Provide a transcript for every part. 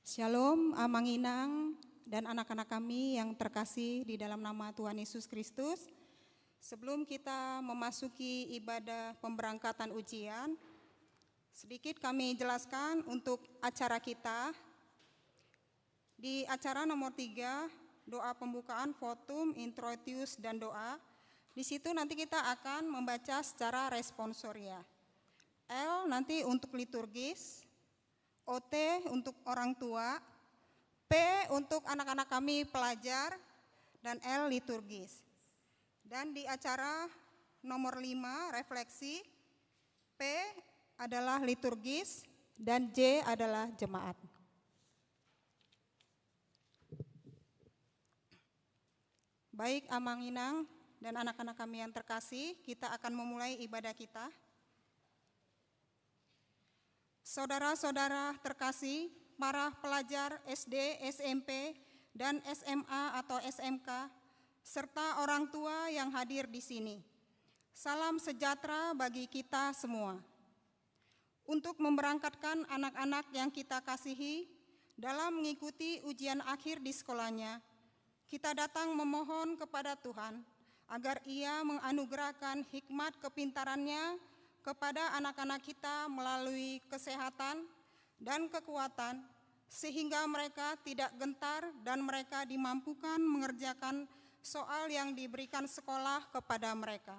Shalom, Amanginang dan anak-anak kami yang terkasih di dalam nama Tuhan Yesus Kristus. Sebelum kita memasuki ibadah pemberangkatan ujian, sedikit kami jelaskan untuk acara kita. Di acara nomor 3, doa pembukaan, votum, introitus, dan doa. Di situ nanti kita akan membaca secara responsoria. L nanti untuk liturgis, OT untuk orang tua, P untuk anak-anak kami pelajar, dan L liturgis. Dan di acara nomor 5, refleksi, P adalah liturgis dan J adalah jemaat. Baik Amanginang dan anak-anak kami yang terkasih, kita akan memulai ibadah kita. Saudara-saudara terkasih, para pelajar SD, SMP, dan SMA atau SMK, serta orang tua yang hadir di sini. Salam sejahtera bagi kita semua. Untuk memberangkatkan anak-anak yang kita kasihi dalam mengikuti ujian akhir di sekolahnya, kita datang memohon kepada Tuhan agar Ia menganugerahkan hikmat kepintarannya kepada anak-anak kita melalui kesehatan dan kekuatan, sehingga mereka tidak gentar dan mereka dimampukan mengerjakan soal yang diberikan sekolah kepada mereka.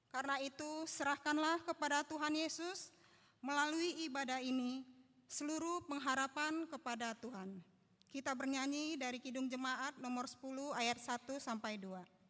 Karena itu, serahkanlah kepada Tuhan Yesus melalui ibadah ini seluruh pengharapan kepada Tuhan. Kita bernyanyi dari Kidung Jemaat nomor 10 ayat 1 sampai 2.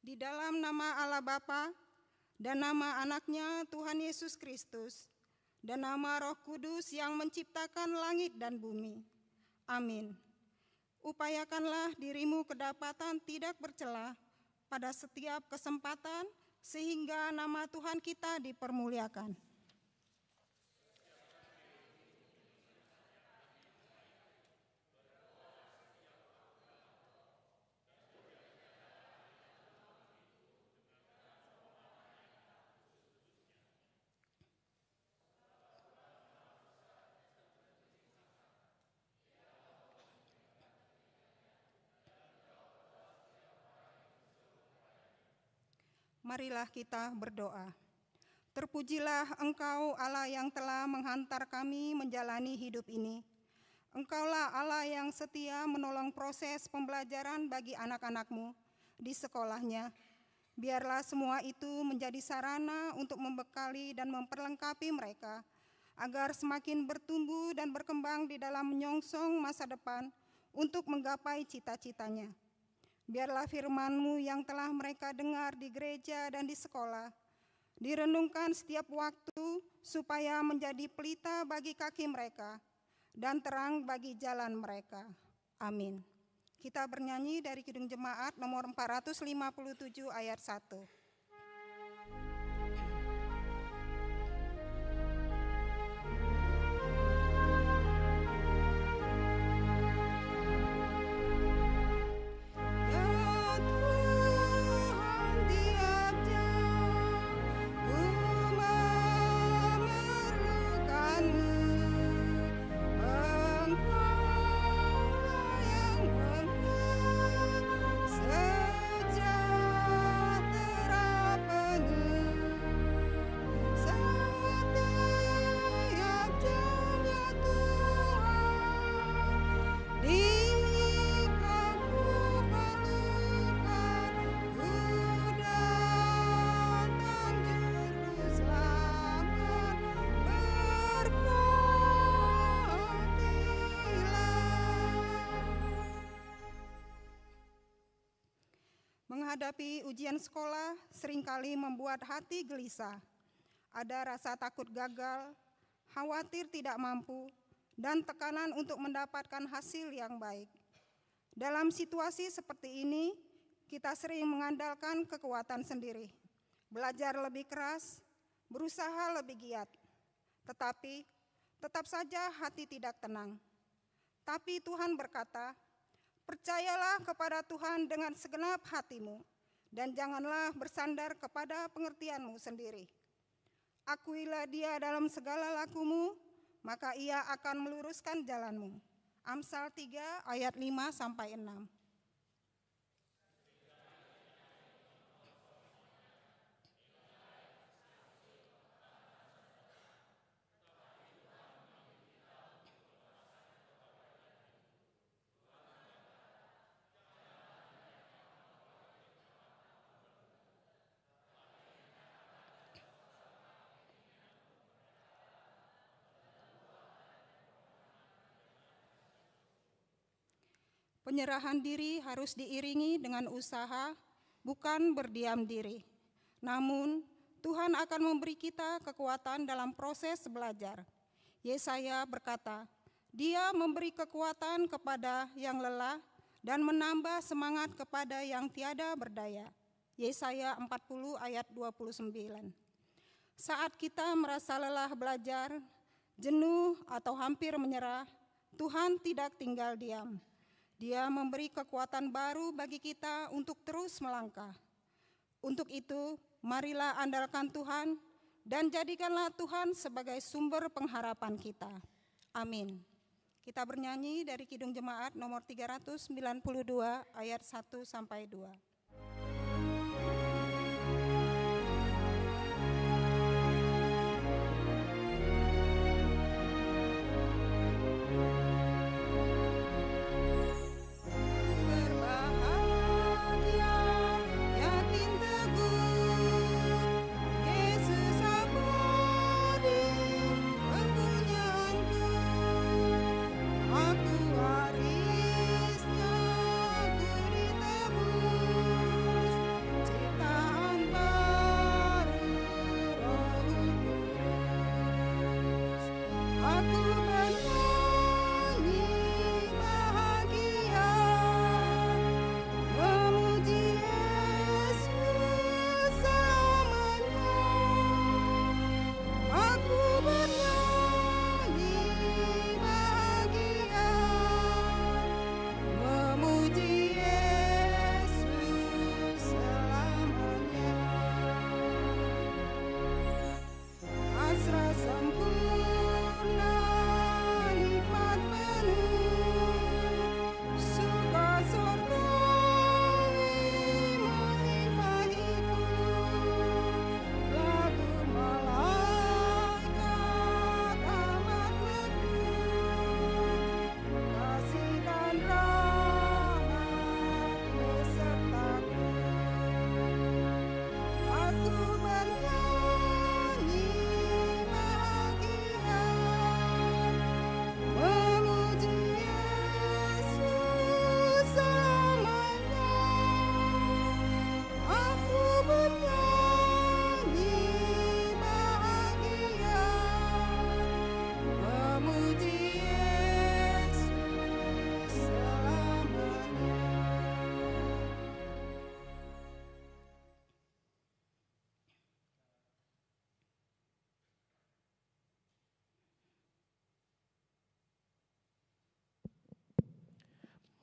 Di dalam nama Allah Bapa dan nama anaknya Tuhan Yesus Kristus dan nama Roh Kudus yang menciptakan langit dan bumi. Amin. Upayakanlah dirimu kedapatan tidak bercela pada setiap kesempatan sehingga nama Tuhan kita dipermuliakan. Marilah kita berdoa. Terpujilah Engkau Allah yang telah menghantar kami menjalani hidup ini. Engkaulah Allah yang setia menolong proses pembelajaran bagi anak-anak-Mu di sekolahnya. Biarlah semua itu menjadi sarana untuk membekali dan memperlengkapi mereka, agar semakin bertumbuh dan berkembang di dalam menyongsong masa depan untuk menggapai cita-citanya. Biarlah firman-Mu yang telah mereka dengar di gereja dan di sekolah, direnungkan setiap waktu supaya menjadi pelita bagi kaki mereka dan terang bagi jalan mereka. Amin. Kita bernyanyi dari Kidung Jemaat nomor 457 ayat 1. Menghadapi ujian sekolah seringkali membuat hati gelisah. Ada rasa takut gagal, khawatir tidak mampu, dan tekanan untuk mendapatkan hasil yang baik. Dalam situasi seperti ini, kita sering mengandalkan kekuatan sendiri, belajar lebih keras, berusaha lebih giat. Tetapi tetap saja hati tidak tenang. Tapi Tuhan berkata, percayalah kepada Tuhan dengan segenap hatimu, dan janganlah bersandar kepada pengertianmu sendiri. Akuilah Dia dalam segala lakumu, maka Ia akan meluruskan jalanmu. Amsal 3 ayat 5-6. Penyerahan diri harus diiringi dengan usaha, bukan berdiam diri. Namun, Tuhan akan memberi kita kekuatan dalam proses belajar. Yesaya berkata, Dia memberi kekuatan kepada yang lelah dan menambah semangat kepada yang tiada berdaya. Yesaya 40 ayat 29. Saat kita merasa lelah belajar, jenuh atau hampir menyerah, Tuhan tidak tinggal diam. Dia memberi kekuatan baru bagi kita untuk terus melangkah. Untuk itu, marilah andalkan Tuhan dan jadikanlah Tuhan sebagai sumber pengharapan kita. Amin. Kita bernyanyi dari Kidung Jemaat nomor 392 ayat 1-2. Warisnya gurih tebus, ciptaan baru.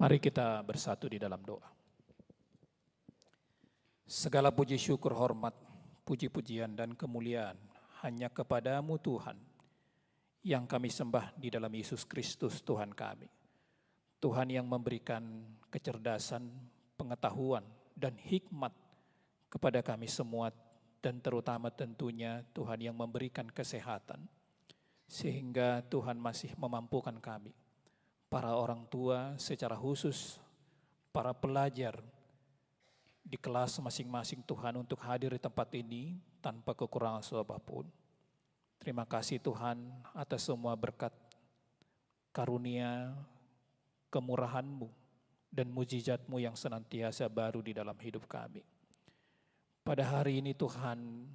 Mari kita bersatu di dalam doa. Segala puji syukur, hormat, puji-pujian dan kemuliaan hanya kepadamu Tuhan, yang kami sembah di dalam Yesus Kristus Tuhan kami. Tuhan yang memberikan kecerdasan, pengetahuan, dan hikmat kepada kami semua, dan terutama tentunya Tuhan yang memberikan kesehatan, sehingga Tuhan masih memampukan kami, para orang tua secara khusus, para pelajar di kelas masing-masing Tuhan untuk hadir di tempat ini tanpa kekurangan apapun. Terima kasih Tuhan atas semua berkat, karunia, kemurahan-Mu, dan mujizat-Mu yang senantiasa baru di dalam hidup kami. Pada hari ini Tuhan,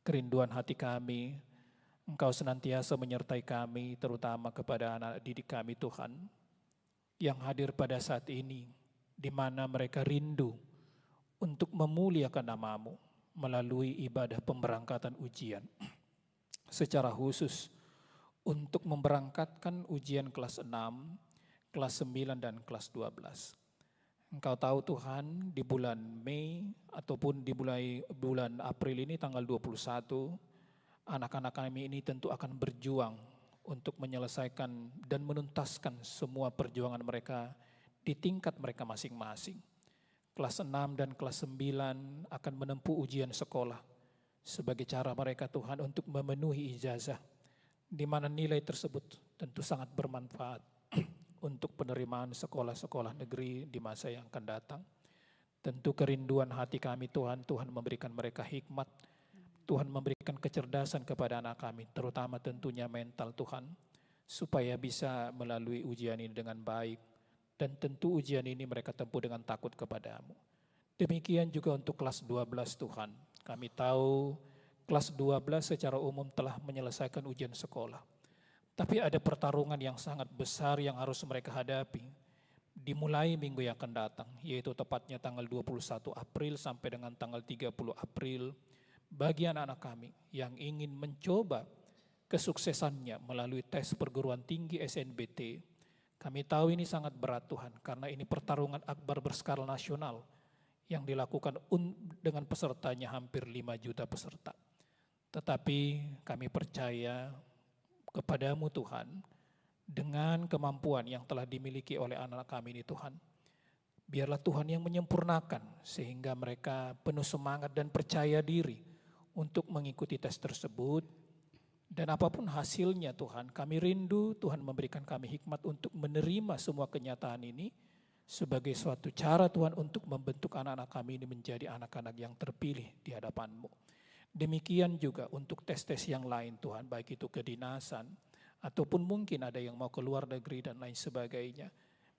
kerinduan hati kami, Engkau senantiasa menyertai kami, terutama kepada anak didik kami Tuhan, yang hadir pada saat ini, di mana mereka rindu untuk memuliakan nama-Mu melalui ibadah pemberangkatan ujian. Secara khusus untuk memberangkatkan ujian kelas 6, kelas 9, dan kelas 12. Engkau tahu Tuhan, di bulan Mei ataupun di bulan April ini tanggal 21, anak-anak kami ini tentu akan berjuang untuk menyelesaikan dan menuntaskan semua perjuangan mereka di tingkat mereka masing-masing. Kelas 6 dan kelas 9 akan menempuh ujian sekolah sebagai cara mereka Tuhan untuk memenuhi ijazah, di mana nilai tersebut tentu sangat bermanfaat untuk penerimaan sekolah-sekolah negeri di masa yang akan datang. Tentu kerinduan hati kami Tuhan, Tuhan memberikan mereka hikmat, Tuhan memberikan kecerdasan kepada anak kami, terutama tentunya mental Tuhan, supaya bisa melalui ujian ini dengan baik. Dan tentu ujian ini mereka tempuh dengan takut kepadamu. Demikian juga untuk kelas 12 Tuhan. Kami tahu kelas 12 secara umum telah menyelesaikan ujian sekolah. Tapi ada pertarungan yang sangat besar yang harus mereka hadapi. Dimulai minggu yang akan datang, yaitu tepatnya tanggal 21 April sampai dengan tanggal 30 April. Bagi anak-anak kami yang ingin mencoba kesuksesannya melalui tes perguruan tinggi SNBT, kami tahu ini sangat berat Tuhan, karena ini pertarungan akbar berskala nasional yang dilakukan dengan pesertanya hampir 5 juta peserta. Tetapi kami percaya kepadamu Tuhan, dengan kemampuan yang telah dimiliki oleh anak-anak kami ini Tuhan, biarlah Tuhan yang menyempurnakan sehingga mereka penuh semangat dan percaya diri untuk mengikuti tes tersebut. Dan apapun hasilnya Tuhan, kami rindu Tuhan memberikan kami hikmat untuk menerima semua kenyataan ini sebagai suatu cara Tuhan untuk membentuk anak-anak kami ini menjadi anak-anak yang terpilih di hadapan-Mu. Demikian juga untuk tes-tes yang lain Tuhan, baik itu kedinasan ataupun mungkin ada yang mau ke luar negeri dan lain sebagainya.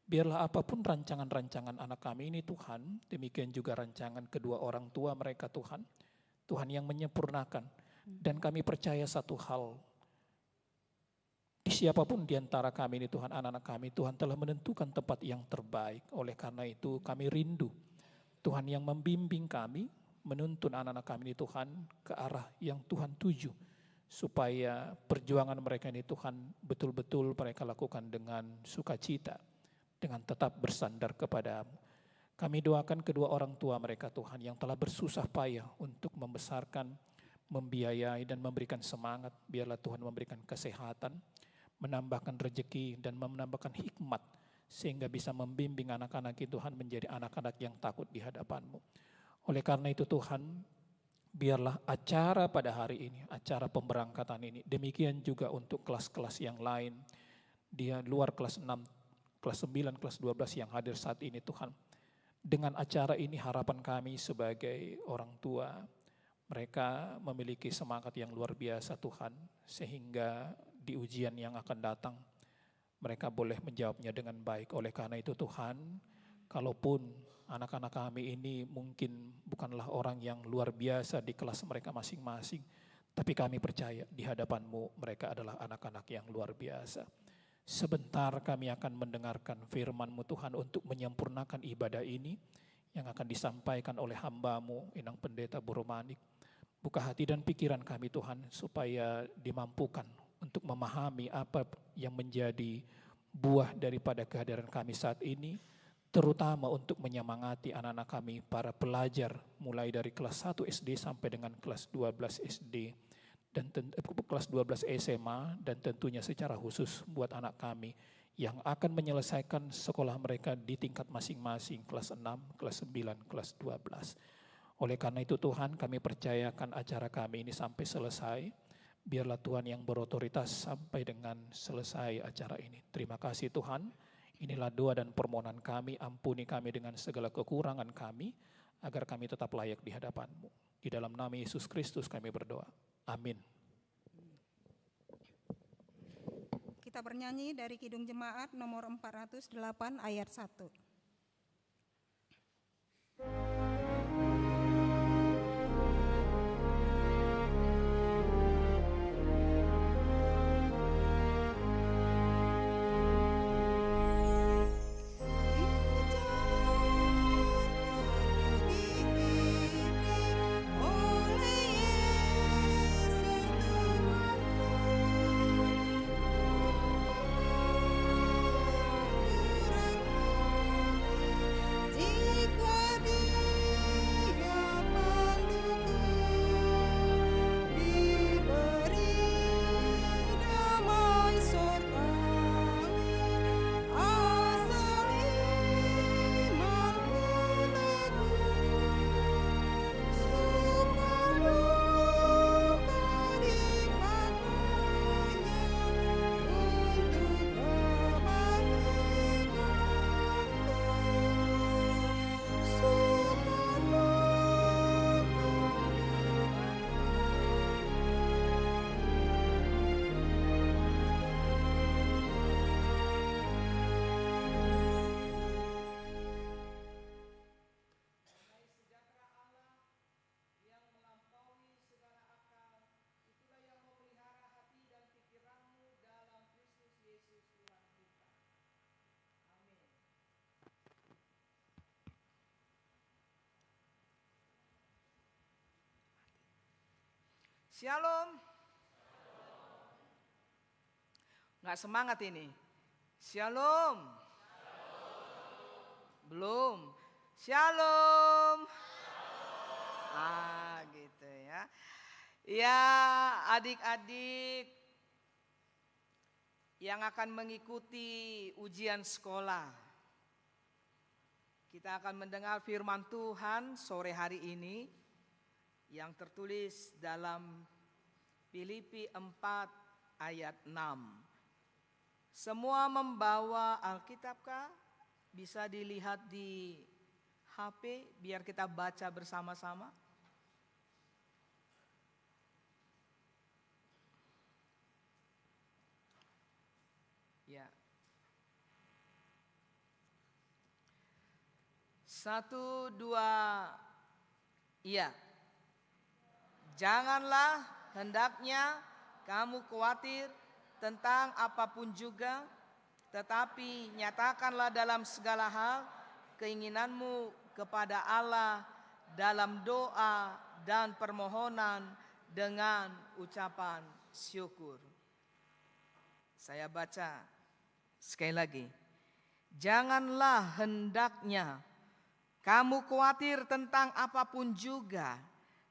Biarlah apapun rancangan-rancangan anak kami ini Tuhan, demikian juga rancangan kedua orang tua mereka Tuhan, Tuhan yang menyempurnakan. Dan kami percaya satu hal, di siapapun di antara kami ini Tuhan, anak-anak kami, Tuhan telah menentukan tempat yang terbaik. Oleh karena itu kami rindu Tuhan yang membimbing kami, menuntun anak-anak kami ini Tuhan ke arah yang Tuhan tuju, supaya perjuangan mereka ini Tuhan betul-betul mereka lakukan dengan sukacita, dengan tetap bersandar kepadamu. Kami doakan kedua orang tua mereka Tuhan yang telah bersusah payah untuk membesarkan, membiayai dan memberikan semangat. Biarlah Tuhan memberikan kesehatan, menambahkan rezeki dan menambahkan hikmat sehingga bisa membimbing anak-anak itu Tuhan menjadi anak-anak yang takut di hadapan-Mu. Oleh karena itu Tuhan, biarlah acara pada hari ini, acara pemberangkatan ini, demikian juga untuk kelas-kelas yang lain di luar kelas 6, kelas 9, kelas 12 yang hadir saat ini Tuhan. Dengan acara ini harapan kami sebagai orang tua, mereka memiliki semangat yang luar biasa Tuhan, sehingga di ujian yang akan datang mereka boleh menjawabnya dengan baik. Oleh karena itu Tuhan, kalaupun anak-anak kami ini mungkin bukanlah orang yang luar biasa di kelas mereka masing-masing, tapi kami percaya di hadapan-Mu mereka adalah anak-anak yang luar biasa. Sebentar kami akan mendengarkan firman-Mu Tuhan untuk menyempurnakan ibadah ini yang akan disampaikan oleh hamba-Mu, Inang Pendeta Buromanik. Buka hati dan pikiran kami Tuhan supaya dimampukan untuk memahami apa yang menjadi buah daripada kehadiran kami saat ini, terutama untuk menyemangati anak-anak kami, para pelajar mulai dari kelas 1 SD sampai dengan kelas 12 SD dan kelas 12 SMA, dan tentunya secara khusus buat anak kami yang akan menyelesaikan sekolah mereka di tingkat masing-masing, kelas 6, kelas 9, kelas 12. Oleh karena itu Tuhan, kami percayakan acara kami ini sampai selesai. Biarlah Tuhan yang berotoritas sampai dengan selesai acara ini. Terima kasih Tuhan. Inilah doa dan permohonan kami, ampuni kami dengan segala kekurangan kami, agar kami tetap layak di hadapan-Mu. Di dalam nama Yesus Kristus kami berdoa. Amin. Kita bernyanyi dari Kidung Jemaat nomor 408 ayat 1. Shalom. Nggak semangat ini. Shalom. Belum. Shalom. Gitu ya. Ya, adik-adik yang akan mengikuti ujian sekolah. Kita akan mendengar firman Tuhan sore hari ini yang tertulis dalam Filipi 4 ayat 6. Semua membawa Alkitabkah? Bisa dilihat di HP biar kita baca bersama-sama. Ya. 1, 2, iya. Janganlah hendaknya kamu khawatir tentang apapun juga, tetapi nyatakanlah dalam segala hal keinginanmu kepada Allah dalam doa dan permohonan dengan ucapan syukur. Saya baca sekali lagi. Janganlah hendaknya kamu khawatir tentang apapun juga,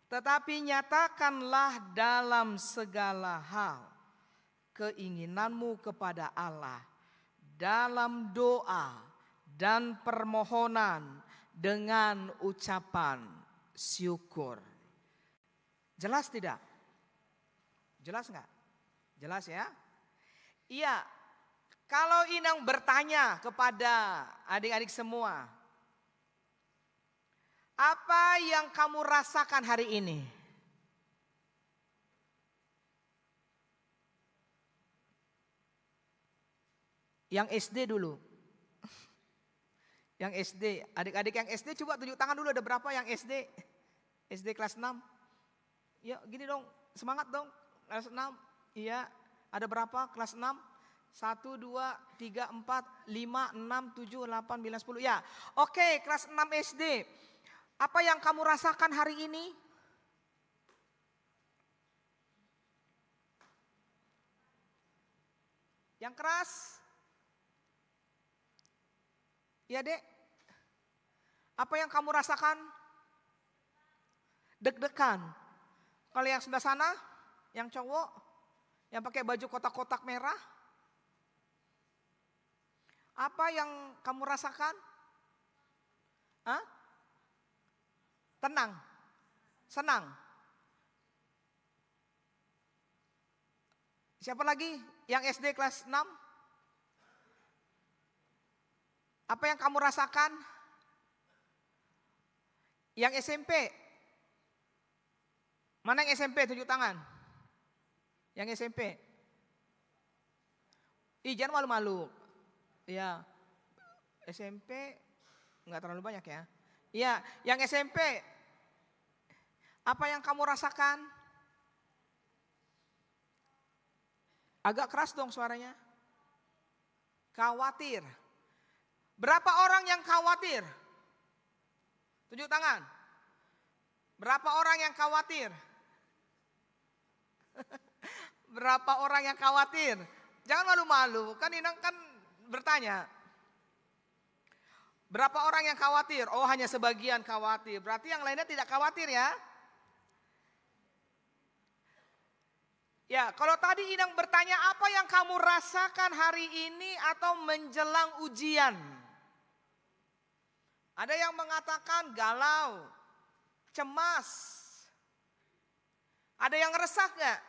tetapi nyatakanlah dalam segala hal keinginanmu kepada Allah dalam doa dan permohonan dengan ucapan syukur. Jelas tidak? Jelas enggak? Jelas ya? Iya. Kalau Inang bertanya kepada adik-adik semua, apa yang kamu rasakan hari ini? Yang SD dulu. Yang SD, adik-adik yang SD coba tunjuk tangan dulu, ada berapa yang SD? SD kelas 6. Ya gini dong, semangat dong. Kelas 6, iya. Ada berapa kelas 6? 1, 2, 3, 4, 5, 6, 7, 8, 9, 10. Ya, oke, kelas 6 SD. Apa yang kamu rasakan hari ini? Yang keras? Ya dek, Apa yang kamu rasakan? Deg-degan. Kalau yang sebelah sana, yang cowok, yang pakai baju kotak-kotak merah, apa yang kamu rasakan? Hah? Tenang, senang. Siapa lagi yang SD kelas 6? Apa yang kamu rasakan? Yang SMP? Mana yang SMP? Tunjuk tangan. Yang SMP. Jangan malu-malu. Ya, SMP enggak terlalu banyak ya. Iya, yang SMP. Apa yang kamu rasakan? Agak keras dong suaranya. Khawatir. Berapa orang yang khawatir? Tunjuk tangan. Berapa orang yang khawatir? Berapa orang yang khawatir? Jangan malu-malu, kan Inang kan bertanya. Berapa orang yang khawatir? Oh, hanya sebagian khawatir. Berarti yang lainnya tidak khawatir ya? Ya, kalau tadi Inang bertanya apa yang kamu rasakan hari ini atau menjelang ujian? Ada yang mengatakan galau, cemas. Ada yang resah nggak?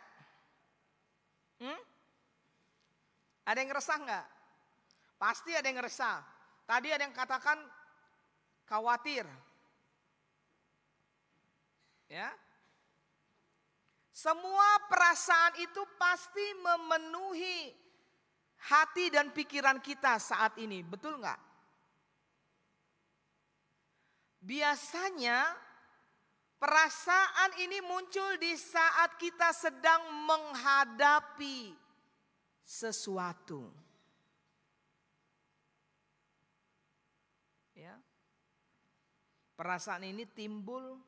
Ada yang resah nggak? Pasti ada yang resah. Tadi ada yang katakan khawatir. Ya. Semua perasaan itu pasti memenuhi hati dan pikiran kita saat ini, betul nggak? Biasanya perasaan ini muncul di saat kita sedang menghadapi sesuatu. Ya. Perasaan ini timbul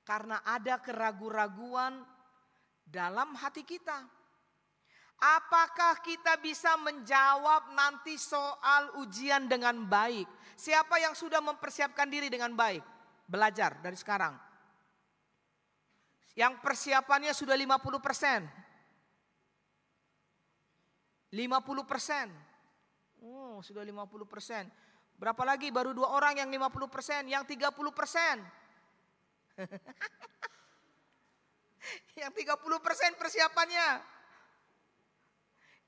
karena ada keraguan-raguan dalam hati kita. Apakah kita bisa menjawab nanti soal ujian dengan baik? Siapa yang sudah mempersiapkan diri dengan baik? Belajar dari sekarang. Yang persiapannya sudah 50%. 50%. Oh, sudah 50%. Berapa lagi? Baru 2 orang yang 50%, yang 30%. Yang 30% persiapannya.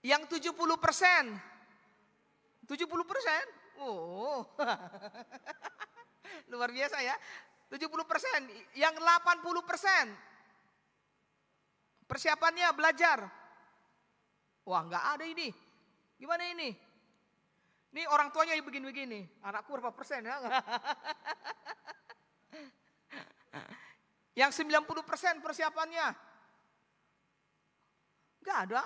Yang 70%. 70%? Oh. Luar biasa ya. 70%. Yang 80%. Persiapannya belajar. Wah, enggak ada ini. Gimana ini? Ini orang tuanya begini-begini. Anakku berapa persen ya? Yang 90% persiapannya. Enggak ada.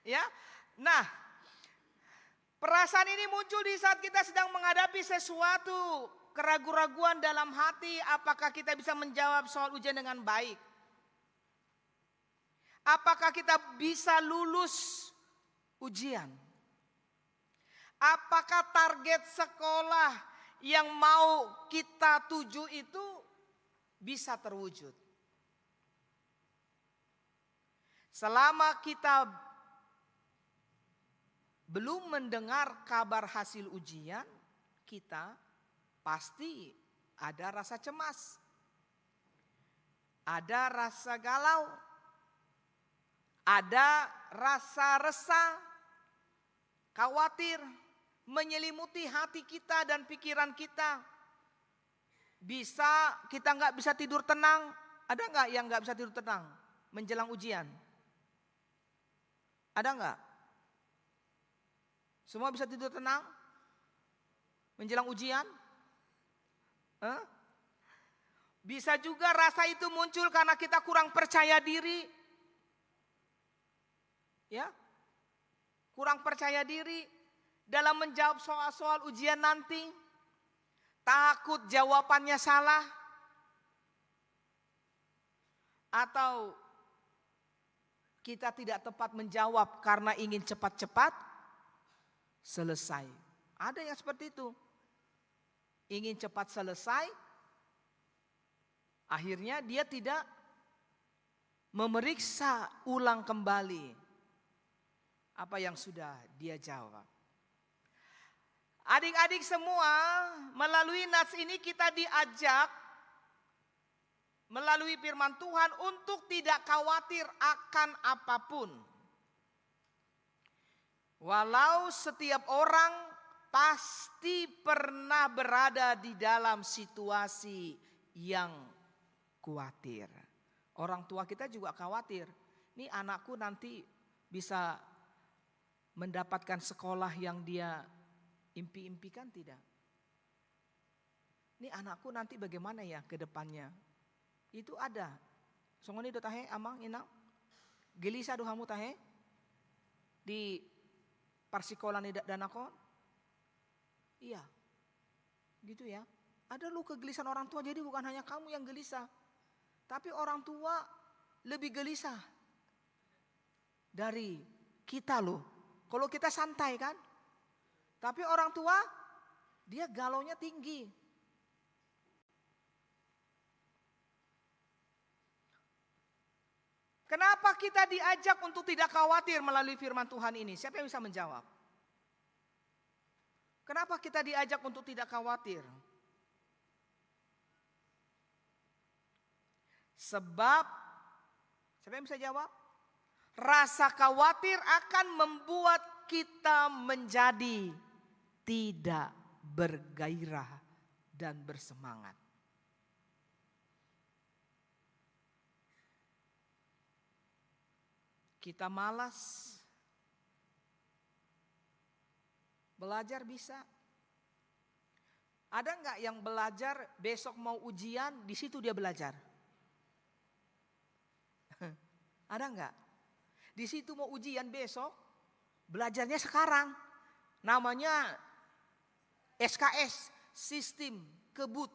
Ya. Nah, perasaan ini muncul di saat kita sedang menghadapi sesuatu, keraguan-raguan dalam hati, apakah kita bisa menjawab soal ujian dengan baik? Apakah kita bisa lulus ujian? Apakah target sekolah yang mau kita tuju itu bisa terwujud? Selama kita belum mendengar kabar hasil ujian, kita pasti ada rasa cemas, ada rasa galau, ada rasa resah, khawatir, menyelimuti hati kita dan pikiran kita. Kita nggak bisa tidur tenang. Ada nggak yang nggak bisa tidur tenang menjelang ujian? Ada nggak? Semua bisa tidur tenang menjelang ujian? Bisa juga rasa itu muncul karena kita kurang percaya diri. Ya, kurang percaya diri dalam menjawab soal-soal ujian nanti. Takut jawabannya salah. Atau kita tidak tepat menjawab karena ingin cepat-cepat selesai. Ada yang seperti itu. ingin cepat selesai, akhirnya dia tidak memeriksa ulang kembali apa yang sudah dia jawab. Adik-adik semua, melalui nats ini kita diajak melalui firman Tuhan untuk tidak khawatir akan apapun. Walau setiap orang pasti pernah berada di dalam situasi yang khawatir. Orang tua kita juga khawatir. Nih anakku nanti bisa mendapatkan sekolah yang dia impi-impikan tidak? Nih anakku nanti bagaimana ya ke depannya? Itu ada. Songoni do tahe amang inang. Gelisah do hamu tahe di parsikolan dan aku. Iya. Gitu ya. Ada lu kegelisahan orang tua, jadi bukan hanya kamu yang gelisah. Tapi orang tua lebih gelisah dari kita loh. Kalau kita santai kan. Tapi orang tua dia galaunya tinggi. Kenapa kita diajak untuk tidak khawatir melalui firman Tuhan ini? Siapa yang bisa menjawab? Kenapa kita diajak untuk tidak khawatir? Sebab, siapa yang bisa jawab? Rasa khawatir akan membuat kita menjadi tidak bergairah dan bersemangat. Kita malas. Belajar bisa. Ada enggak yang belajar besok mau ujian, di situ dia belajar? Ada enggak? Di situ mau ujian besok, belajarnya sekarang. Namanya SKS, sistem kebut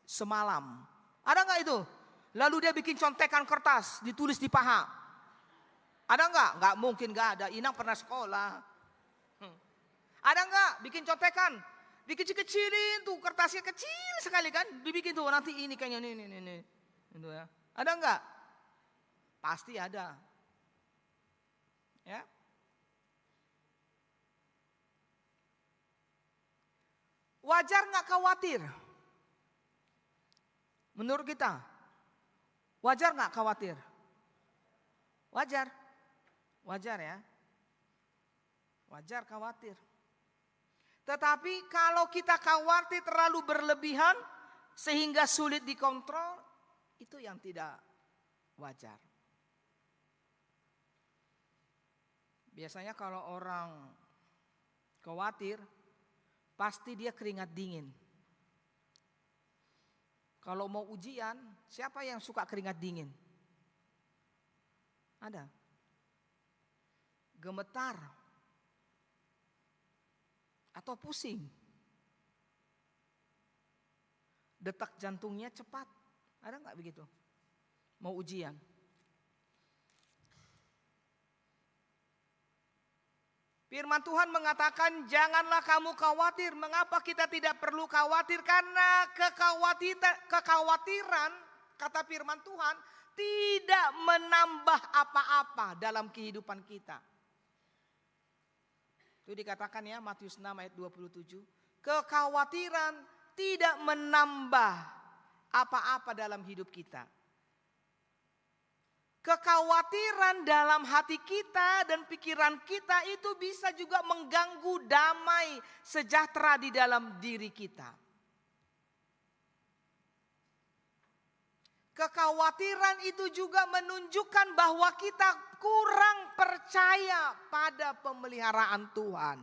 semalam. Ada enggak itu? Lalu dia bikin contekan kertas, ditulis di paha. Ada enggak? Enggak mungkin enggak ada. Inang pernah sekolah. Ada enggak? Bikin contekan. Dikecil-kecilin tuh, kertasnya kecil sekali kan. Dibikin tuh nanti ini kayaknya ini. Itu ya. Ada enggak? Pasti ada. Ya. Wajar enggak khawatir? Menurut kita. Wajar enggak khawatir? Wajar. Wajar ya. Wajar khawatir. Tetapi kalau kita khawatir terlalu berlebihan sehingga sulit dikontrol, itu yang tidak wajar. Biasanya kalau orang khawatir, pasti dia keringat dingin. Kalau mau ujian, siapa yang suka keringat dingin? Ada. Gemetar atau pusing, detak jantungnya cepat, ada nggak begitu? Mau ujian, firman Tuhan mengatakan janganlah kamu khawatir. Mengapa kita tidak perlu khawatir? Karena kekhawatiran, kata firman Tuhan, tidak menambah apa-apa dalam kehidupan kita. Itu dikatakan ya Matius 6 ayat 27. Kekhawatiran tidak menambah apa-apa dalam hidup kita. Kekhawatiran dalam hati kita dan pikiran kita itu bisa juga mengganggu damai sejahtera di dalam diri kita. Kekhawatiran itu juga menunjukkan bahwa kita kurang percaya pada pemeliharaan Tuhan.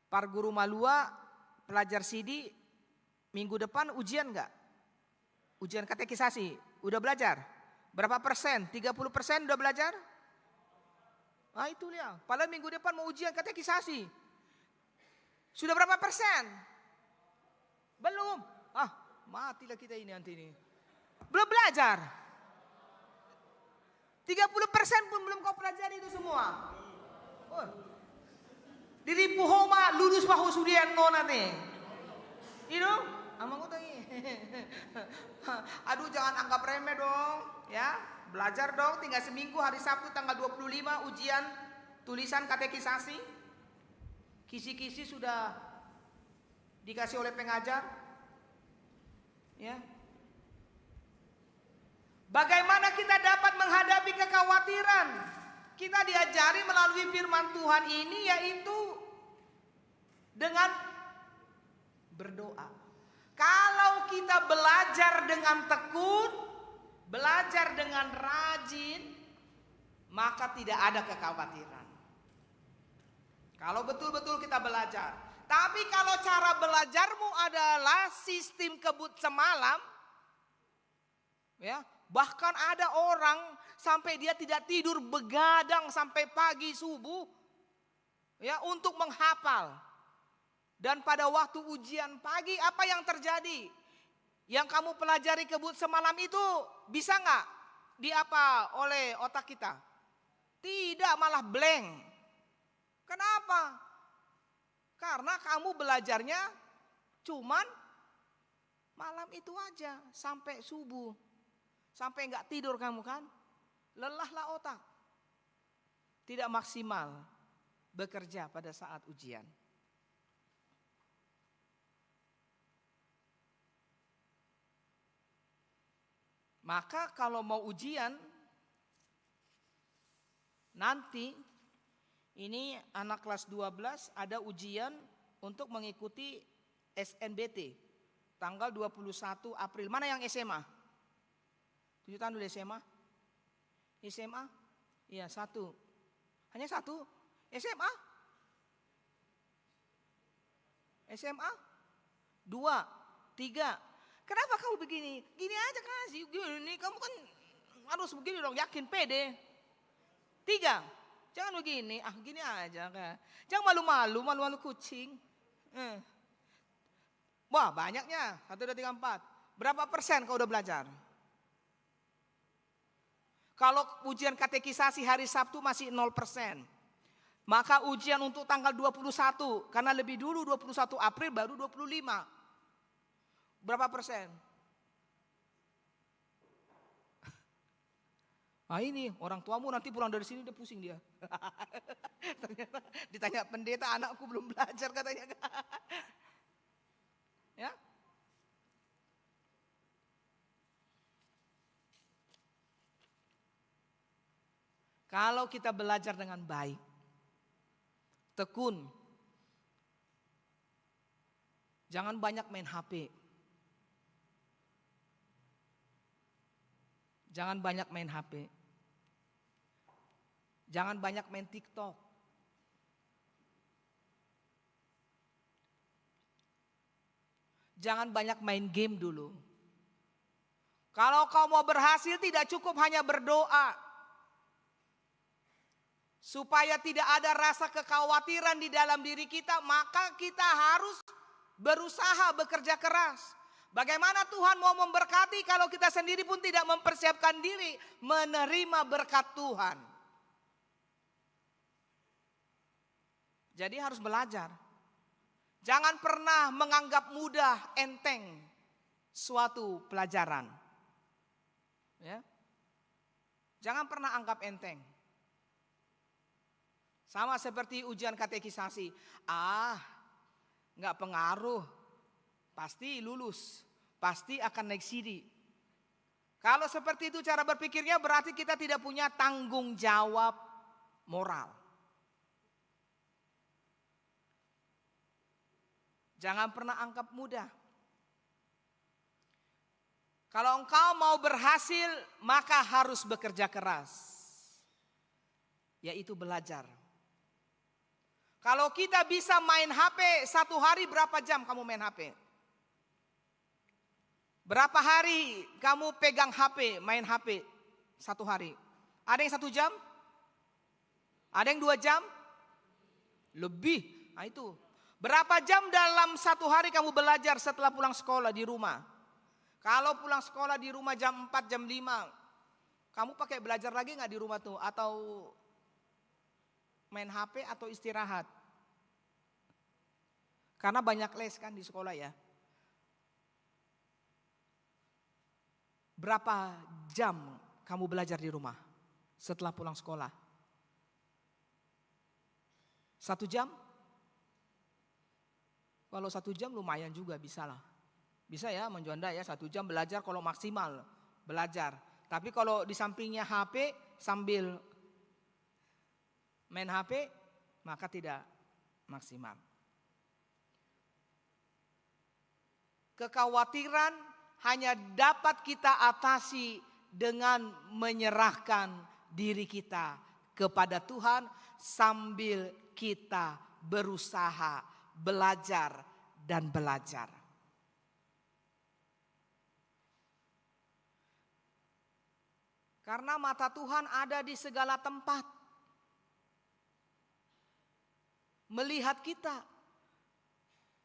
Para guru Malua, pelajar Sidi, minggu depan ujian enggak? Ujian katekisasi, udah belajar? Berapa persen? 30% udah belajar? Nah itu dia, padahal minggu depan mau ujian katekisasi. Sudah berapa persen? Belum. Matilah kita ini nanti ini. Belum belajar. 30% pun belum kau pelajari itu semua. Diri puhoma lulus pahu sudian no nate. Amang utangi. Aduh, jangan anggap remeh dong, ya. Belajar dong, tinggal seminggu, hari Sabtu tanggal 25 ujian tulisan katekisasi. Kisi-kisi sudah dikasih oleh pengajar. Ya. Bagaimana kita dapat menghadapi kekhawatiran? Kita diajari melalui firman Tuhan ini, yaitu dengan berdoa. Kalau kita belajar dengan tekun, belajar dengan rajin, maka tidak ada kekhawatiran. Kalau betul-betul kita belajar. Tapi kalau cara belajarmu adalah sistem kebut semalam, ya, bahkan ada orang sampai dia tidak tidur begadang sampai pagi subuh, ya, untuk menghafal. Dan pada waktu ujian pagi apa yang terjadi? Yang kamu pelajari kebut semalam itu bisa nggak diapa oleh otak kita? Tidak, malah blank. Kenapa? Karena kamu belajarnya cuman malam itu aja sampai subuh. Sampai nggak tidur kamu kan? Lelahlah otak. Tidak maksimal bekerja pada saat ujian. Maka kalau mau ujian nanti ini anak kelas 12 ada ujian untuk mengikuti SNBT tanggal 21 April. Mana yang SMA? Tunjukkan dulu SMA. SMA? Iya, 1. Hanya 1? SMA? SMA? 2, 3. Kenapa kamu begini? Gini aja kasih, gini, kamu kan harus begini dong, yakin, pede. 3, jangan begini, gini aja kan. Jangan malu-malu kucing. Wah, banyaknya, 1, 2, 3, 4. Berapa persen kau udah belajar? Kalau ujian katekisasi hari Sabtu masih 0%. Maka ujian untuk tanggal 21, karena lebih dulu 21 April baru 25. Berapa persen? Ini orang tuamu nanti pulang dari sini udah pusing dia. Ternyata ditanya pendeta, anakku belum belajar katanya. Ya. Kalau kita belajar dengan baik, tekun, jangan banyak main HP. Jangan banyak main HP. Jangan banyak main TikTok. Jangan banyak main game dulu. Kalau kau mau berhasil tidak cukup hanya berdoa. Supaya tidak ada rasa kekhawatiran di dalam diri kita, maka kita harus berusaha bekerja keras. Bagaimana Tuhan mau memberkati kalau kita sendiri pun tidak mempersiapkan diri menerima berkat Tuhan? Jadi harus belajar. Jangan pernah menganggap mudah, enteng suatu pelajaran. Ya. Jangan pernah anggap enteng. Sama seperti ujian katekisasi. Nggak pengaruh. Pasti lulus, pasti akan naik sidi. Kalau seperti itu cara berpikirnya berarti kita tidak punya tanggung jawab moral. Jangan pernah anggap mudah. Kalau engkau mau berhasil, maka harus bekerja keras. Yaitu belajar. Kalau kita bisa main HP 1 hari, berapa jam kamu main HP? Berapa hari kamu pegang HP, main HP 1 hari? Ada yang 1 jam? Ada yang 2 jam? Lebih. Nah itu. Berapa jam dalam 1 hari kamu belajar setelah pulang sekolah di rumah? Kalau pulang sekolah di rumah jam 4, jam 5, kamu pakai belajar lagi gak di rumah tuh? Atau main HP atau istirahat? Karena banyak les kan di sekolah ya. Berapa jam kamu belajar di rumah setelah pulang sekolah? 1 jam? Kalau 1 jam lumayan juga bisa lah. Bisa ya menjonda ya 1 jam belajar kalau maksimal belajar. Tapi kalau di sampingnya HP sambil main HP maka tidak maksimal. Kekhawatiran hanya dapat kita atasi dengan menyerahkan diri kita kepada Tuhan sambil kita berusaha belajar dan belajar. Karena mata Tuhan ada di segala tempat. Melihat kita.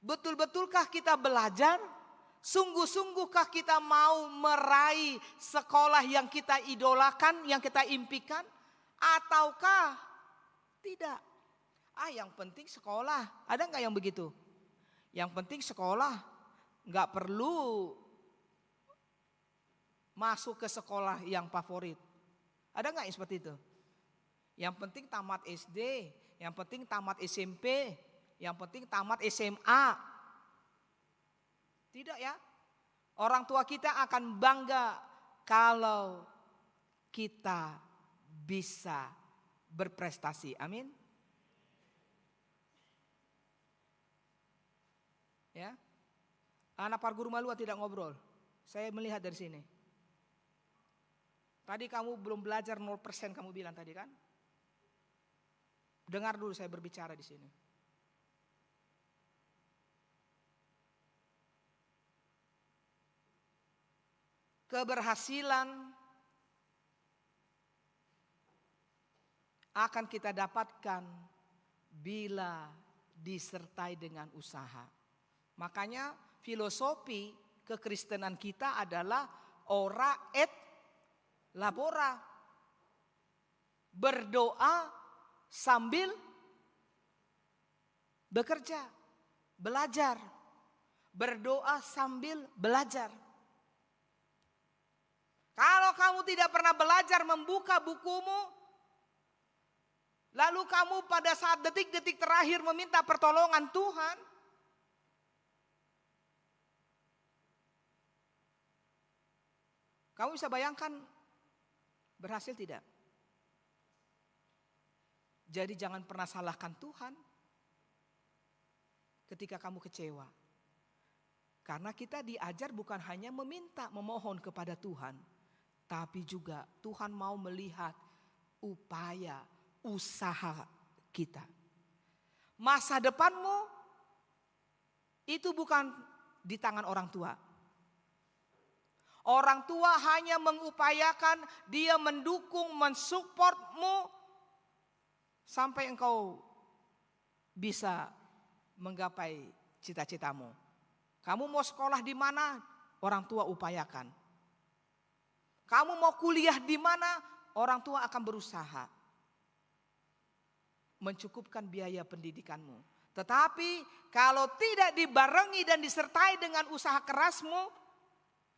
Betul-betulkah kita belajar? Sungguh-sungguhkah kita mau meraih sekolah yang kita idolakan, yang kita impikan? Ataukah tidak? Yang penting sekolah. Ada nggak yang begitu? Yang penting sekolah. Nggak perlu masuk ke sekolah yang favorit. Ada nggak yang seperti itu? Yang penting tamat SD, yang penting tamat SMP, yang penting tamat SMA. Tidak ya. Orang tua kita akan bangga kalau kita bisa berprestasi. Amin. Ya. Anak Parguru Malua tidak ngobrol. Saya melihat dari sini. Tadi kamu belum belajar 0% kamu bilang tadi kan? Dengar dulu saya berbicara di sini. Keberhasilan akan kita dapatkan bila disertai dengan usaha. Makanya filosofi kekristenan kita adalah ora et labora. Berdoa sambil bekerja, belajar. Berdoa sambil belajar. Kalau kamu tidak pernah belajar membuka bukumu, lalu kamu pada saat detik-detik terakhir meminta pertolongan Tuhan, kamu bisa bayangkan berhasil tidak? Jadi jangan pernah salahkan Tuhan ketika kamu kecewa. Karena kita diajar bukan hanya meminta, memohon kepada Tuhan. Tapi juga Tuhan mau melihat upaya, usaha kita. Masa depanmu itu bukan di tangan orang tua. Orang tua hanya mengupayakan, dia mendukung, mensupportmu sampai engkau bisa menggapai cita-citamu. Kamu mau sekolah di mana? Orang tua upayakan. Kamu mau kuliah di mana? Orang tua akan berusaha mencukupkan biaya pendidikanmu. Tetapi kalau tidak dibarengi dan disertai dengan usaha kerasmu,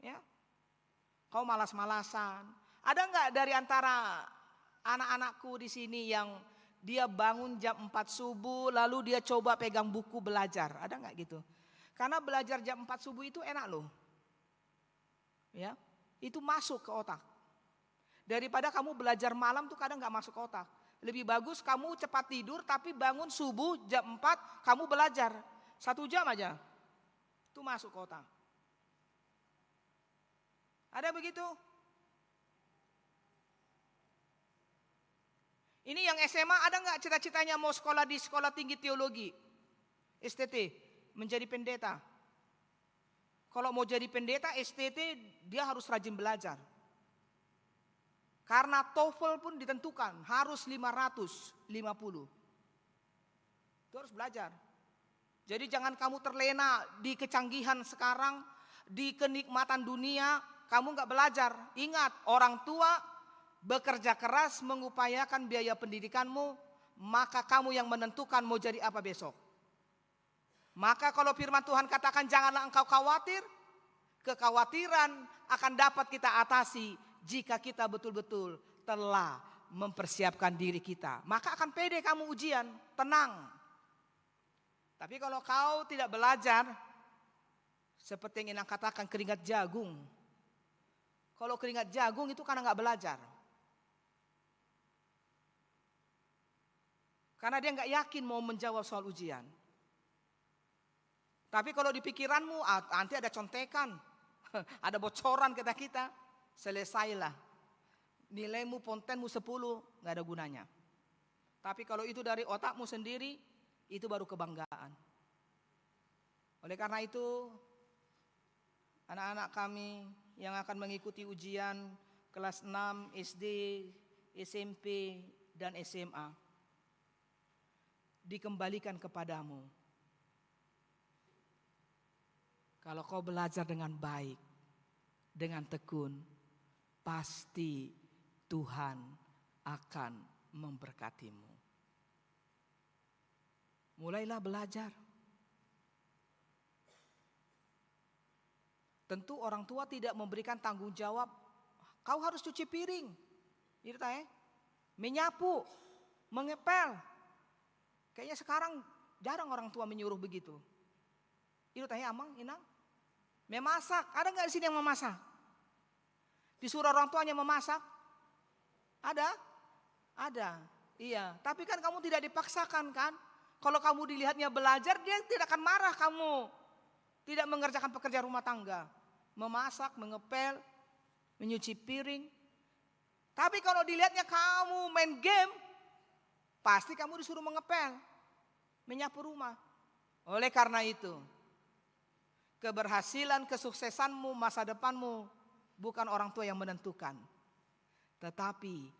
ya, kau malas-malasan. Ada nggak dari antara anak-anakku di sini yang dia bangun jam 4 subuh lalu dia coba pegang buku belajar? Ada nggak gitu? Karena belajar jam 4 subuh itu enak loh. Ya. Itu masuk ke otak. Daripada kamu belajar malam tuh kadang gak masuk ke otak. Lebih bagus kamu cepat tidur tapi bangun subuh jam 4 kamu belajar. 1 jam aja. Itu masuk ke otak. Ada begitu? Ini yang SMA ada gak cita-citanya mau sekolah di sekolah tinggi teologi? STT, menjadi pendeta. Kalau mau jadi pendeta STT dia harus rajin belajar. Karena TOEFL pun ditentukan harus 550. Itu harus belajar. Jadi jangan kamu terlena di kecanggihan sekarang, di kenikmatan dunia, kamu gak belajar. Ingat, orang tua bekerja keras mengupayakan biaya pendidikanmu, maka kamu yang menentukan mau jadi apa besok. Maka kalau firman Tuhan katakan janganlah engkau khawatir, kekhawatiran akan dapat kita atasi jika kita betul-betul telah mempersiapkan diri kita. Maka akan pede kamu ujian, tenang. Tapi kalau kau tidak belajar, seperti yang Inang katakan keringat jagung. Kalau keringat jagung itu karena nggak belajar. Karena dia nggak yakin mau menjawab soal ujian. Tapi kalau di pikiranmu nanti ada contekan, ada bocoran kata kita, selesailah. Nilaimu, pontenmu 10, nggak ada gunanya. Tapi kalau itu dari otakmu sendiri, itu baru kebanggaan. Oleh karena itu, anak-anak kami yang akan mengikuti ujian kelas 6, SD, SMP, dan SMA, dikembalikan kepadamu. Kalau kau belajar dengan baik, dengan tekun, pasti Tuhan akan memberkatimu. Mulailah belajar. Tentu orang tua tidak memberikan tanggung jawab, kau harus cuci piring, menyapu, mengepel. Kayaknya sekarang jarang orang tua menyuruh begitu. Itu tanya Amang, Inang. Memasak, ada nggak di sini yang memasak? Disuruh orang tuanya memasak? Ada? Ada. Iya, tapi kan kamu tidak dipaksakan kan? Kalau kamu dilihatnya belajar, dia tidak akan marah kamu. Tidak mengerjakan pekerjaan rumah tangga. Memasak, mengepel, menyuci piring. Tapi kalau dilihatnya kamu main game, pasti kamu disuruh mengepel, menyapu rumah. Oleh karena itu, keberhasilan, kesuksesanmu, masa depanmu bukan orang tua yang menentukan, tetapi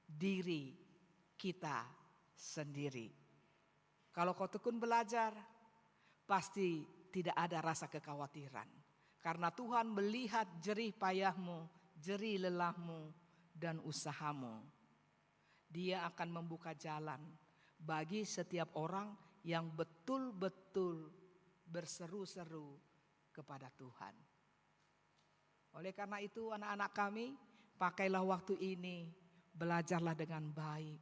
diri kita sendiri. Kalau kau tekun belajar, pasti tidak ada rasa kekhawatiran. Karena Tuhan melihat jerih payahmu, jerih lelahmu, dan usahamu. Dia akan membuka jalan bagi setiap orang yang betul-betul berseru-seru kepada Tuhan. Oleh karena itu anak-anak kami, pakailah waktu ini, belajarlah dengan baik.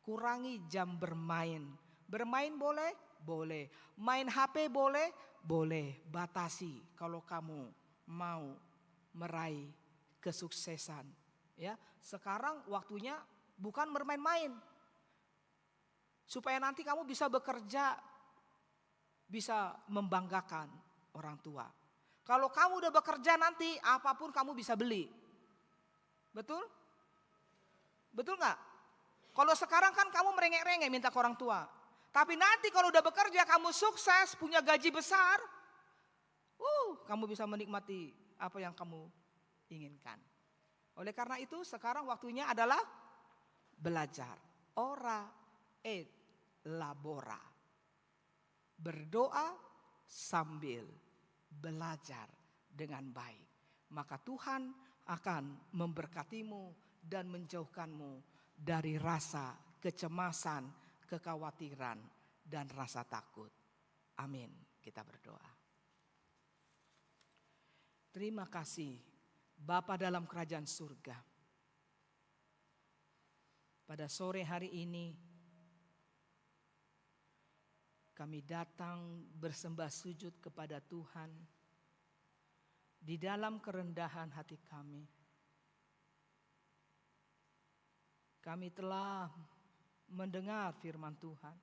Kurangi jam bermain. Bermain boleh? Boleh. Main HP boleh? Boleh. Batasi kalau kamu mau meraih kesuksesan. Ya, sekarang waktunya bukan bermain-main. Supaya nanti kamu bisa bekerja, bisa membanggakan orang tua. Kalau kamu udah bekerja nanti apapun kamu bisa beli. Betul? Betul gak? Kalau sekarang kan kamu merengek-rengek minta ke orang tua. Tapi nanti kalau udah bekerja kamu sukses, punya gaji besar. Kamu bisa menikmati apa yang kamu inginkan. Oleh karena itu sekarang waktunya adalah belajar. Ora et labora. Berdoa sambil belajar dengan baik. Maka Tuhan akan memberkatimu dan menjauhkanmu dari rasa kecemasan, kekhawatiran, dan rasa takut. Amin. Kita berdoa. Terima kasih Bapa dalam kerajaan surga. Pada sore hari ini kami datang bersembah sujud kepada Tuhan di dalam kerendahan hati kami. Kami telah mendengar firman Tuhan,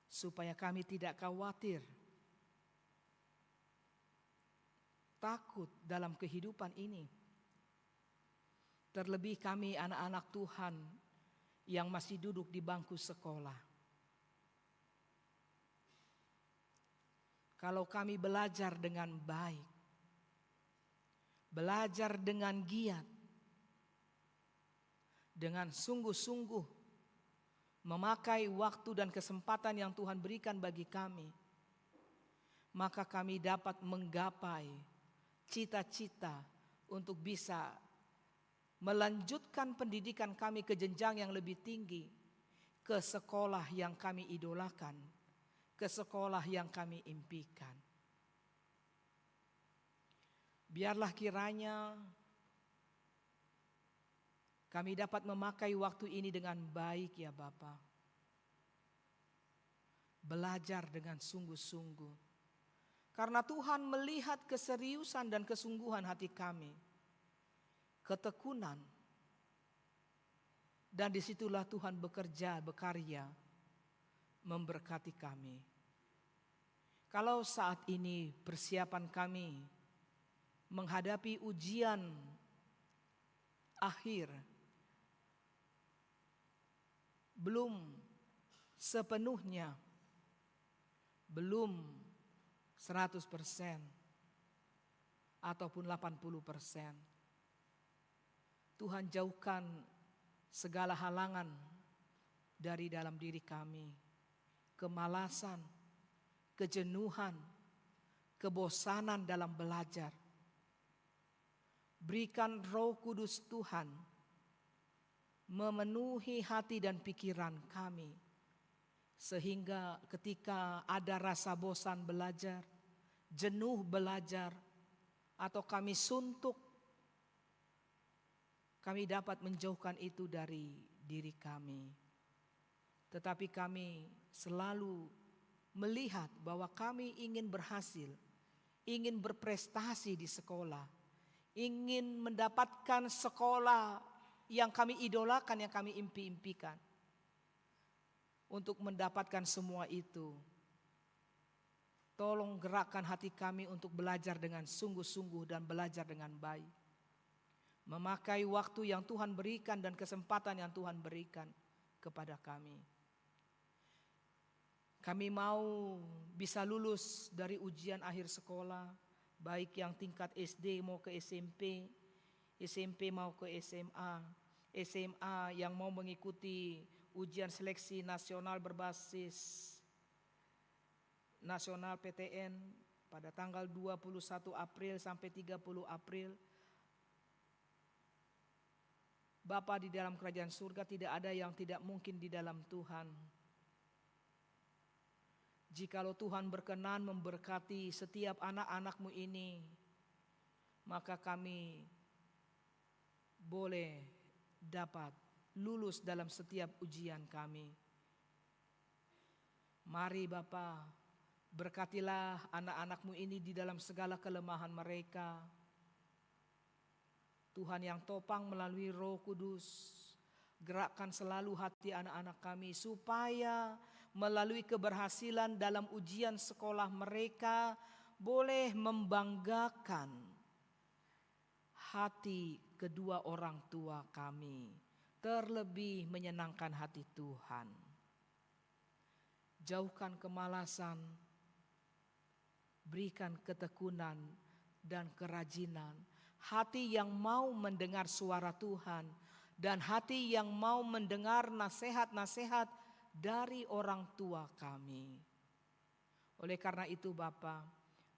supaya kami tidak khawatir, takut dalam kehidupan ini. Terlebih kami anak-anak Tuhan yang masih duduk di bangku sekolah. Kalau kami belajar dengan baik, belajar dengan giat, dengan sungguh-sungguh memakai waktu dan kesempatan yang Tuhan berikan bagi kami, maka kami dapat menggapai cita-cita untuk bisa melanjutkan pendidikan kami ke jenjang yang lebih tinggi. ke sekolah yang kami idolakan, ke sekolah yang kami impikan. Biarlah kiranya kami dapat memakai waktu ini dengan baik ya Bapa. Belajar dengan sungguh-sungguh. Karena Tuhan melihat keseriusan dan kesungguhan hati kami. Ketekunan. Dan disitulah Tuhan bekerja, berkarya, memberkati kami. Kalau saat ini persiapan kami menghadapi ujian akhir belum sepenuhnya, belum 100% ataupun 80%. Tuhan jauhkan segala halangan dari dalam diri kami. Kemalasan, kejenuhan, kebosanan dalam belajar. Berikan Roh Kudus Tuhan memenuhi hati dan pikiran kami. Sehingga ketika ada rasa bosan belajar, jenuh belajar, atau kami suntuk, kami dapat menjauhkan itu dari diri kami. Tetapi kami selalu melihat bahwa kami ingin berhasil, ingin berprestasi di sekolah, ingin mendapatkan sekolah yang kami idolakan, yang kami impi-impikan. Untuk mendapatkan semua itu, tolong gerakkan hati kami untuk belajar dengan sungguh-sungguh dan belajar dengan baik. Memakai waktu yang Tuhan berikan dan kesempatan yang Tuhan berikan kepada kami. Kami mau bisa lulus dari ujian akhir sekolah, baik yang tingkat SD mau ke SMP, SMP mau ke SMA, SMA yang mau mengikuti ujian seleksi nasional berbasis nasional PTN pada tanggal 21 April sampai 30 April. Bapa di dalam kerajaan surga, tidak ada yang tidak mungkin di dalam Tuhan. Jikalau Tuhan berkenan memberkati setiap anak-anak-Mu ini, maka kami boleh dapat lulus dalam setiap ujian kami. Mari Bapa, berkatilah anak-anak-Mu ini di dalam segala kelemahan mereka. Tuhan yang topang melalui Roh Kudus, gerakkan selalu hati anak-anak kami supaya melalui keberhasilan dalam ujian sekolah mereka boleh membanggakan hati kedua orang tua kami, terlebih menyenangkan hati Tuhan. Jauhkan kemalasan, berikan ketekunan dan kerajinan, hati yang mau mendengar suara Tuhan, dan hati yang mau mendengar nasihat-nasihat dari orang tua kami. Oleh karena itu Bapa,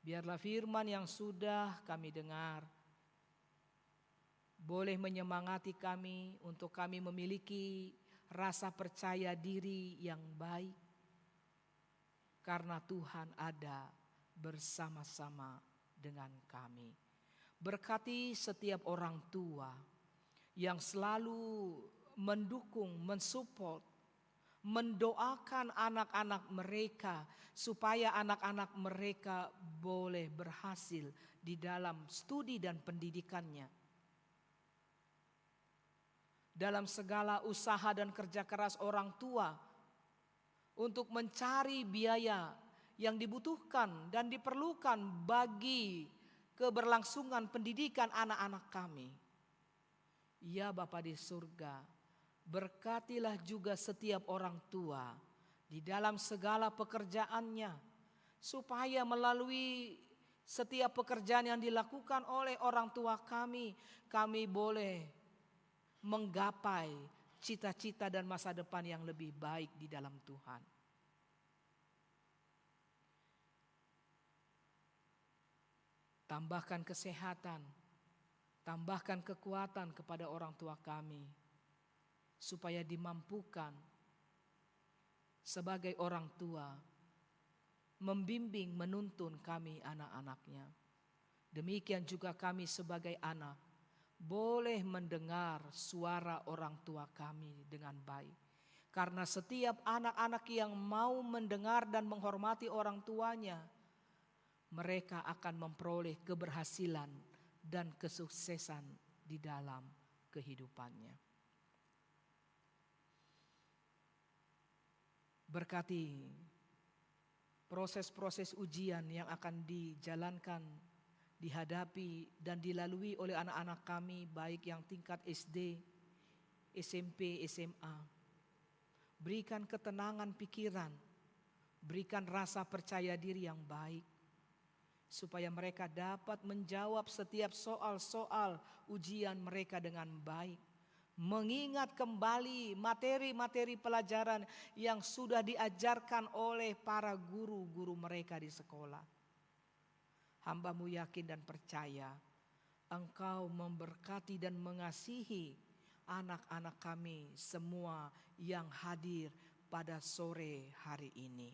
biarlah firman yang sudah kami dengar boleh menyemangati kami untuk kami memiliki rasa percaya diri yang baik. Karena Tuhan ada bersama-sama dengan kami. Berkati setiap orang tua yang selalu mendukung, mensupport, mendoakan anak-anak mereka supaya anak-anak mereka boleh berhasil di dalam studi dan pendidikannya. Dalam segala usaha dan kerja keras orang tua untuk mencari biaya yang dibutuhkan dan diperlukan bagi keberlangsungan pendidikan anak-anak kami. Ya Bapa di surga, berkatilah juga setiap orang tua di dalam segala pekerjaannya, supaya melalui setiap pekerjaan yang dilakukan oleh orang tua kami, kami boleh menggapai cita-cita dan masa depan yang lebih baik di dalam Tuhan. Tambahkan kesehatan, tambahkan kekuatan kepada orang tua kami, supaya dimampukan sebagai orang tua membimbing, menuntun kami anak-anaknya. Demikian juga kami sebagai anak boleh mendengar suara orang tua kami dengan baik. Karena setiap anak-anak yang mau mendengar dan menghormati orang tuanya, mereka akan memperoleh keberhasilan dan kesuksesan di dalam kehidupannya. Berkati proses-proses ujian yang akan dijalankan, dihadapi dan dilalui oleh anak-anak kami, baik yang tingkat SD, SMP, SMA. Berikan ketenangan pikiran, berikan rasa percaya diri yang baik, supaya mereka dapat menjawab setiap soal-soal ujian mereka dengan baik. Mengingat kembali materi-materi pelajaran yang sudah diajarkan oleh para guru-guru mereka di sekolah. Hamba-Mu yakin dan percaya Engkau memberkati dan mengasihi anak-anak kami semua yang hadir pada sore hari ini.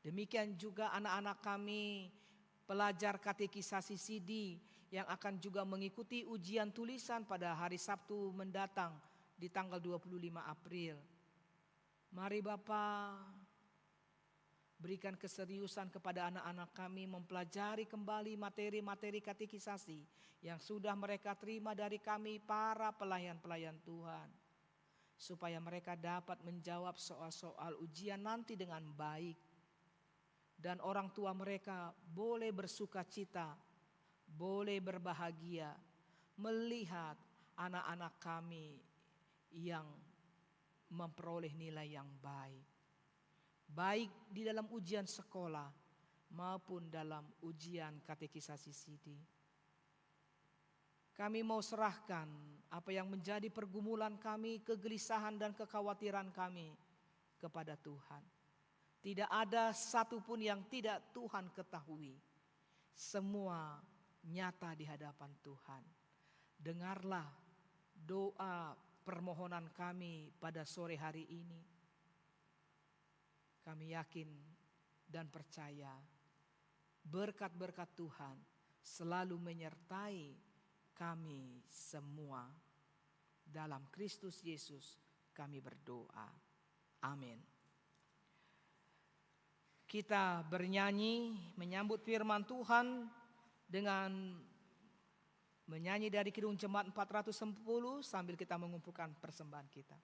Demikian juga anak-anak kami pelajar katekisasi CD yang akan juga mengikuti ujian tulisan pada hari Sabtu mendatang di tanggal 25 April. Mari Bapa, berikan keseriusan kepada anak-anak kami mempelajari kembali materi-materi katekisasi yang sudah mereka terima dari kami para pelayan-pelayan Tuhan. Supaya mereka dapat menjawab soal-soal ujian nanti dengan baik. Dan orang tua mereka boleh bersuka cita, boleh berbahagia melihat anak-anak kami yang memperoleh nilai yang baik. Baik di dalam ujian sekolah maupun dalam ujian katekisasi CD. Kami mau serahkan apa yang menjadi pergumulan kami, kegelisahan dan kekhawatiran kami kepada Tuhan. Tidak ada satupun yang tidak Tuhan ketahui. Semua nyata di hadapan Tuhan. Dengarlah doa permohonan kami pada sore hari ini. Kami yakin dan percaya berkat-berkat Tuhan selalu menyertai kami semua. Dalam Kristus Yesus kami berdoa. Amin. Kita bernyanyi menyambut firman Tuhan dengan menyanyi dari Kidung Jemaat 410 sambil kita mengumpulkan persembahan kita.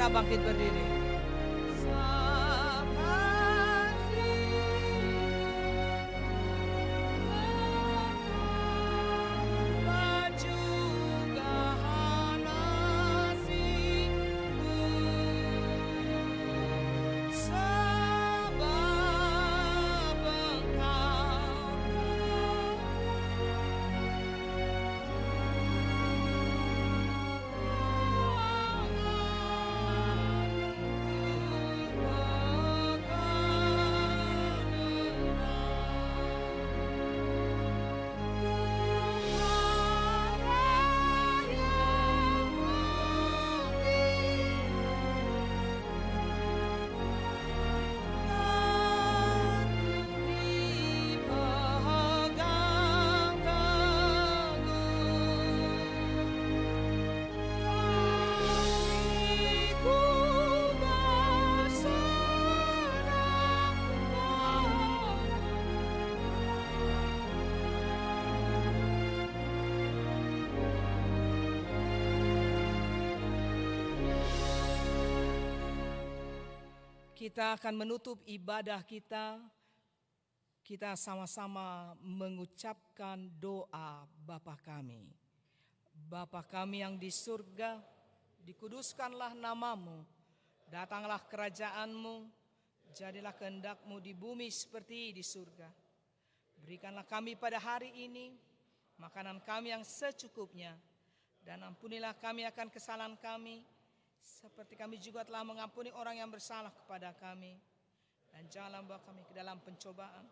kita bangkit berdiri. Kita akan menutup ibadah kita. Kita sama-sama mengucapkan doa Bapa kami. Bapa kami yang di surga, dikuduskanlah namamu. Datanglah kerajaanmu, jadilah kehendak-Mu di bumi seperti di surga. Berikanlah kami pada hari ini makanan kami yang secukupnya. Dan ampunilah kami akan kesalahan kami, seperti kami juga telah mengampuni orang yang bersalah kepada kami. Dan janganlah bawa kami ke dalam pencobaan.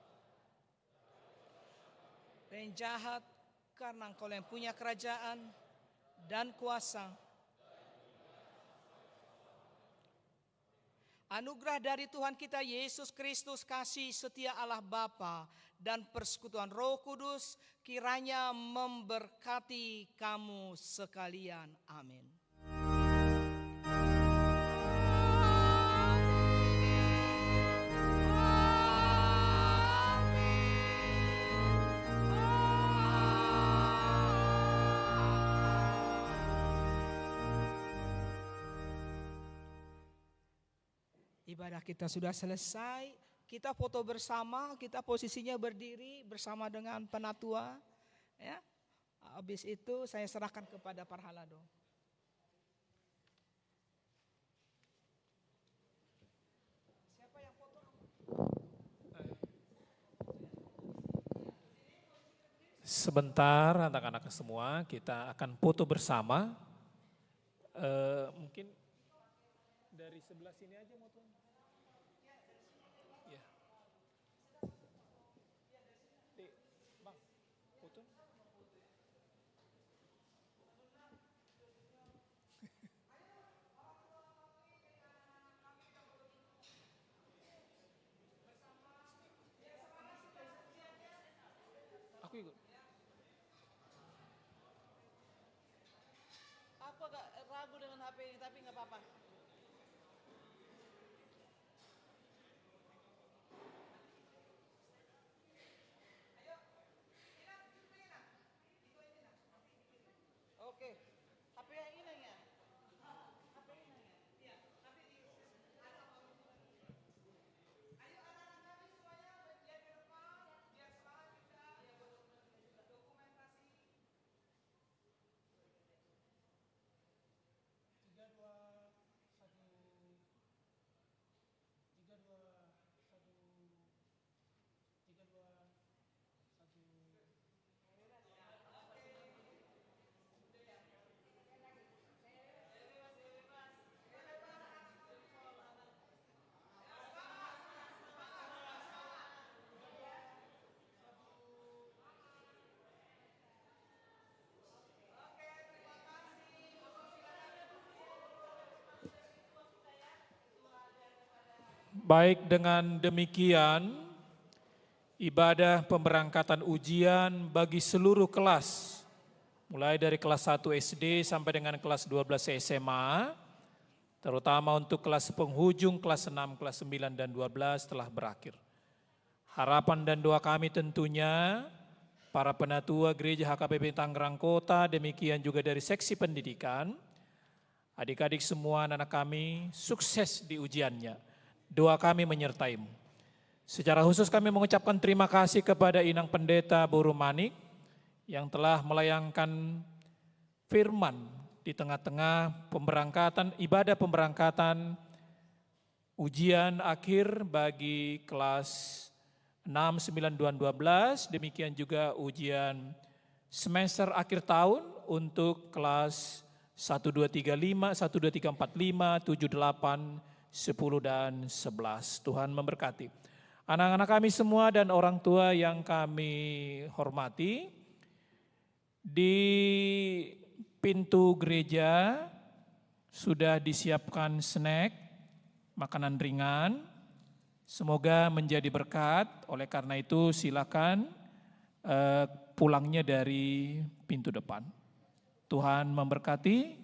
Dan jahat, karena Engkau yang punya kerajaan dan kuasa. Anugerah dari Tuhan kita Yesus Kristus, kasih setia Allah Bapa dan persekutuan Roh Kudus kiranya memberkati kamu sekalian. Amin. Ibadah kita sudah selesai, kita foto bersama, kita posisinya berdiri bersama dengan penatua. Ya. Habis itu saya serahkan kepada Parhalado. Siapa yang foto? Sebentar anak-anak semua, kita akan foto bersama. Mungkin dari sebelah sini aja mau tuh. Ya. Bang, foto. Aku ikut. Aku agak ragu dengan HP ini, tapi nggak apa-apa. Oke, HP yang ini ya. HP ini ya. Iya, tapi di ada ayo anak-anak kami semuanya biar ke depan, biar semangat kita. Dokumentasi. 3, 2, 1. 3, 2, 1. 3, 2, 1. Baik, dengan demikian ibadah pemberangkatan ujian bagi seluruh kelas, mulai dari kelas 1 SD sampai dengan kelas 12 SMA, terutama untuk kelas penghujung kelas 6, kelas 9 dan 12 telah berakhir. Harapan dan doa kami tentunya para penatua Gereja HKBP Tangerang Kota, demikian juga dari seksi pendidikan, Adik-adik semua anak-anak kami sukses di ujiannya. Doa kami menyertaimu. Secara khusus kami mengucapkan terima kasih kepada Inang Pendeta Buru Manik yang telah melayangkan firman di tengah-tengah pemberangkatan, ibadah pemberangkatan ujian akhir bagi kelas 6, 9, 12, demikian juga ujian semester akhir tahun untuk kelas 1, 2, 3, 5, 1, 2, 3, 4, 5, 7, 8, 10, dan 11. Tuhan memberkati. Anak-anak kami semua dan orang tua yang kami hormati, di pintu gereja sudah disiapkan snack, makanan ringan, semoga menjadi berkat. Oleh karena itu silakan pulangnya dari pintu depan. Tuhan memberkati.